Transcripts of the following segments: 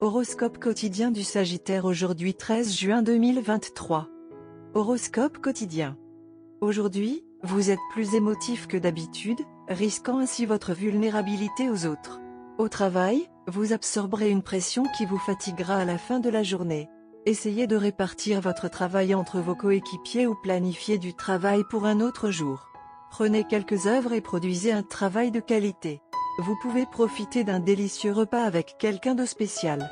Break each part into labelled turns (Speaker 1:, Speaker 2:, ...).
Speaker 1: Horoscope quotidien du Sagittaire aujourd'hui 13 juin 2023. Horoscope quotidien. Aujourd'hui, vous êtes plus émotif que d'habitude, risquant ainsi votre vulnérabilité aux autres. Au travail, vous absorberez une pression qui vous fatiguera à la fin de la journée. Essayez de répartir votre travail entre vos coéquipiers ou planifiez du travail pour un autre jour. Prenez quelques œuvres et produisez un travail de qualité. Vous pouvez profiter d'un délicieux repas avec quelqu'un de spécial.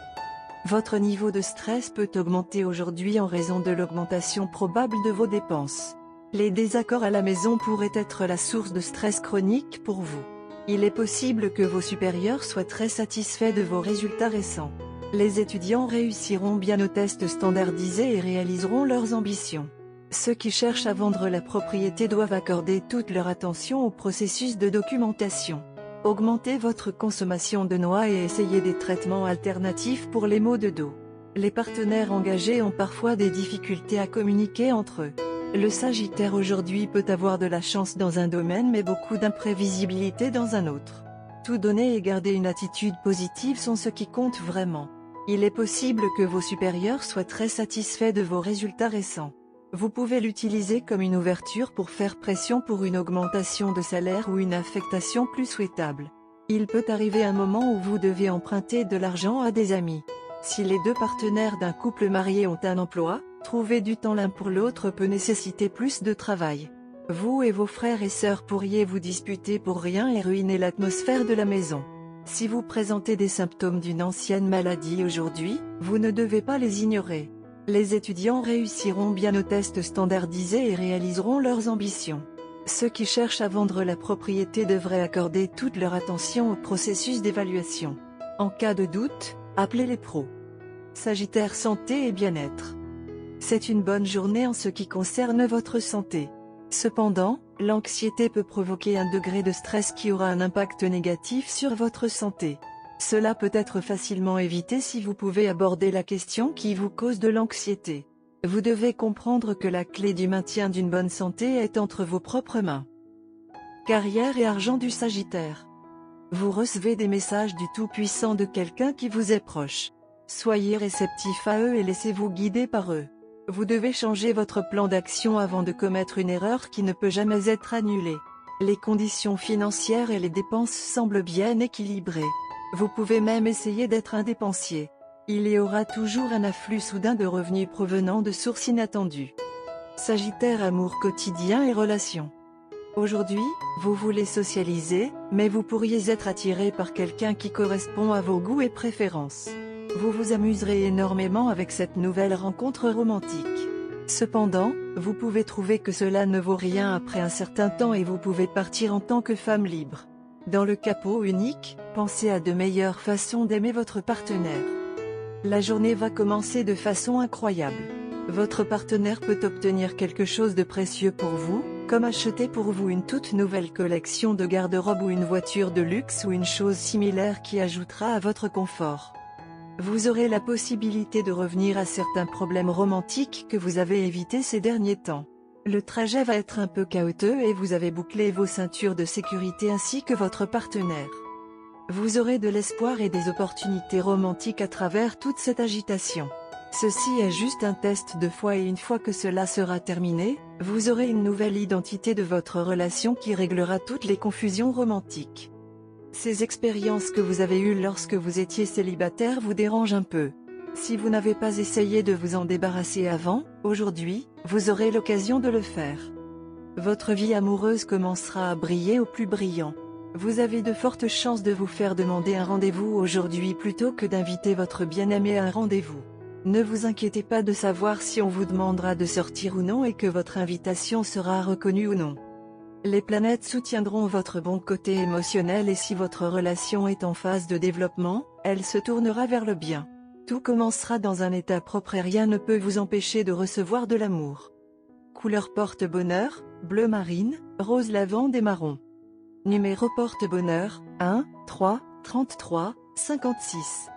Speaker 1: Votre niveau de stress peut augmenter aujourd'hui en raison de l'augmentation probable de vos dépenses. Les désaccords à la maison pourraient être la source de stress chronique pour vous. Il est possible que vos supérieurs soient très satisfaits de vos résultats récents. Les étudiants réussiront bien aux tests standardisés et réaliseront leurs ambitions. Ceux qui cherchent à vendre la propriété doivent accorder toute leur attention au processus de documentation. Augmentez votre consommation de noix et essayez des traitements alternatifs pour les maux de dos. Les partenaires engagés ont parfois des difficultés à communiquer entre eux. Le Sagittaire aujourd'hui peut avoir de la chance dans un domaine mais beaucoup d'imprévisibilité dans un autre. Tout donner et garder une attitude positive sont ce qui compte vraiment. Il est possible que vos supérieurs soient très satisfaits de vos résultats récents. Vous pouvez l'utiliser comme une ouverture pour faire pression pour une augmentation de salaire ou une affectation plus souhaitable. Il peut arriver un moment où vous devez emprunter de l'argent à des amis. Si les deux partenaires d'un couple marié ont un emploi, trouver du temps l'un pour l'autre peut nécessiter plus de travail. Vous et vos frères et sœurs pourriez vous disputer pour rien et ruiner l'atmosphère de la maison. Si vous présentez des symptômes d'une ancienne maladie aujourd'hui, vous ne devez pas les ignorer. Les étudiants réussiront bien aux tests standardisés et réaliseront leurs ambitions. Ceux qui cherchent à vendre la propriété devraient accorder toute leur attention au processus d'évaluation. En cas de doute, appelez les pros. Sagittaire santé et bien-être. C'est une bonne journée en ce qui concerne votre santé. Cependant, l'anxiété peut provoquer un degré de stress qui aura un impact négatif sur votre santé. Cela peut être facilement évité si vous pouvez aborder la question qui vous cause de l'anxiété. Vous devez comprendre que la clé du maintien d'une bonne santé est entre vos propres mains. Carrière et argent du Sagittaire. Vous recevez des messages du Tout-Puissant de quelqu'un qui vous est proche. Soyez réceptif à eux et laissez-vous guider par eux. Vous devez changer votre plan d'action avant de commettre une erreur qui ne peut jamais être annulée. Les conditions financières et les dépenses semblent bien équilibrées. Vous pouvez même essayer d'être un dépensier. Il y aura toujours un afflux soudain de revenus provenant de sources inattendues. Sagittaire amour quotidien et relations. Aujourd'hui, vous voulez socialiser, mais vous pourriez être attiré par quelqu'un qui correspond à vos goûts et préférences. Vous vous amuserez énormément avec cette nouvelle rencontre romantique. Cependant, vous pouvez trouver que cela ne vaut rien après un certain temps et vous pouvez partir en tant que femme libre. Dans le capot unique, pensez à de meilleures façons d'aimer votre partenaire. La journée va commencer de façon incroyable. Votre partenaire peut obtenir quelque chose de précieux pour vous, comme acheter pour vous une toute nouvelle collection de garde-robe ou une voiture de luxe ou une chose similaire qui ajoutera à votre confort. Vous aurez la possibilité de revenir à certains problèmes romantiques que vous avez évités ces derniers temps. Le trajet va être un peu chaotique et vous avez bouclé vos ceintures de sécurité ainsi que votre partenaire. Vous aurez de l'espoir et des opportunités romantiques à travers toute cette agitation. Ceci est juste un test de foi et une fois que cela sera terminé, vous aurez une nouvelle identité de votre relation qui réglera toutes les confusions romantiques. Ces expériences que vous avez eues lorsque vous étiez célibataire vous dérangent un peu. Si vous n'avez pas essayé de vous en débarrasser avant, aujourd'hui, vous aurez l'occasion de le faire. Votre vie amoureuse commencera à briller au plus brillant. Vous avez de fortes chances de vous faire demander un rendez-vous aujourd'hui plutôt que d'inviter votre bien-aimé à un rendez-vous. Ne vous inquiétez pas de savoir si on vous demandera de sortir ou non et que votre invitation sera reconnue ou non. Les planètes soutiendront votre bon côté émotionnel et si votre relation est en phase de développement, elle se tournera vers le bien. Tout commencera dans un état propre et rien ne peut vous empêcher de recevoir de l'amour. Couleur porte-bonheur, bleu marine, rose lavande et marron. Numéro porte-bonheur, 1, 3, 33, 56.